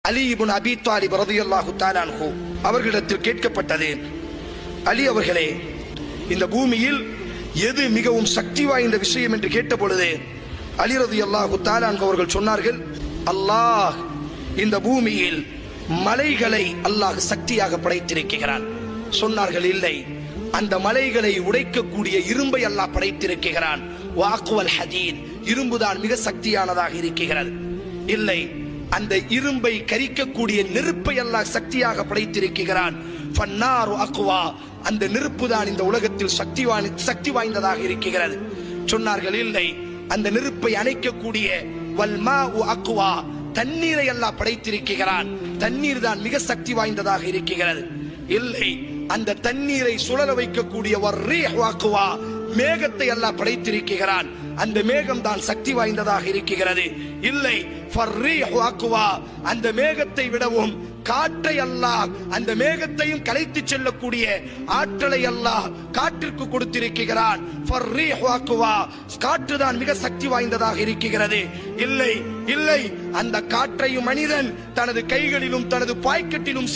அலி இப்னு அபீ தாலிப் ரலியல்லாஹு தஆலா அன்ஹு அவர்களிடத்தில் கேட்கப்பட்டது, அலி அவர்களே, இந்த பூமியில் எது மிகவும் சக்தி வாய்ந்த விஷயம் என்று கேட்ட பொழுது அலி ரலியல்லாஹு தஆலா அன்ஹு அவர்கள் சொன்னார்கள், அல்லாஹ் இந்த பூமியில் மலைகளை அல்லாஹ் சக்தியாக படைத்திருக்கிறான். சொன்னார்கள், இல்லை, அந்த மலைகளை உடைக்கக்கூடிய இரும்பை அல்லாஹ் படைத்திருக்கிறான். வாக்குவல் ஹதீத், இரும்புதான் மிக சக்தியானதாக இருக்கிறது. இல்லை, அந்த இரும்பை கரிக்கக்கூடிய நெருப்பை அல்லாஹ் சக்தியாக படைத்திருக்கிறான். ஃபன்னாரு அக்வா, அந்த நெருப்பு தான் இந்த உலகத்தில் சக்தி வாய்ந்ததாக இருக்கிறது. சொன்னார்கள், இல்லை, அந்த நெருப்பை அணைக்கக்கூடிய வல்மாஉ அக்வா, தண்ணீரை அல்லாஹ் படைத்திருக்கிறான். தண்ணீர் தான் மிக சக்தி வாய்ந்ததாக இருக்கிறது. இல்லை, அந்த தண்ணீரை சுழல வைக்கக்கூடிய வர்ரீஹ் அக்வா, மேகத்தை அல்லாஹ் படைத்திருக்கிறான். அந்த மேகம் தான் சக்தி வாய்ந்ததாக இருக்கிறது. இல்லை, ஃபர்ரீஹு அக்வா, அந்த மேகத்தை விடவும் காற்றை அல்லாஹ், அந்த மேகத்தையும் கலைத்து செல்லக்கூடிய ஆற்றலை அல்லாஹ் காற்றிற்கு கொடுத்திருக்கிறான். ஃபர்ரீஹு அக்வா, காற்று தான் மிக சக்தி வாய்ந்ததாக இருக்கிறது. இல்லை, இல்லை, அந்த காற்றையும் மனிதன் தனது கைகளிலும் தனது பாக்கெட்டிலும்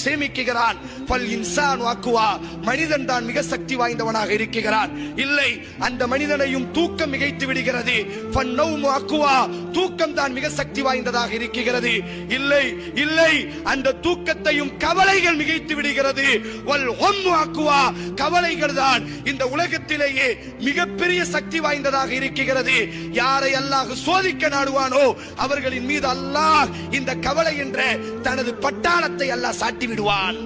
சேமிக்கிறான். ஃபல் இன்சானு அக்வா, மனிதன் தான் மிக சக்தி வாய்ந்தவனாக இருக்கிறான். இல்லை, அந்த மனிதனையும் தூக்கம் மிகைத்து விடுகிறது. ஃபன்னௌமு அக்வா, தூக்கம் தான் மிக சக்தி வாய்ந்ததாக இருக்கிறது. இல்லை, இல்லை, அந்த தூக்கத்தையும் கவலைகள் மிகைத்து விடுகிறது. வல் ஹம்மு அக்வா, கவலைகள் தான் இந்த உலகத்திலேயே மிகப்பெரிய சக்தி வாய்ந்ததாக இருக்கிறது. யாரை அல்லாஹ் சோதிக்க நாடுவானோ அவர்களின் மீது அல்லாஹ் இந்த கவலை என்ற தனது பட்டாளத்தை அல்லாஹ் சாட்டி விடுவான்.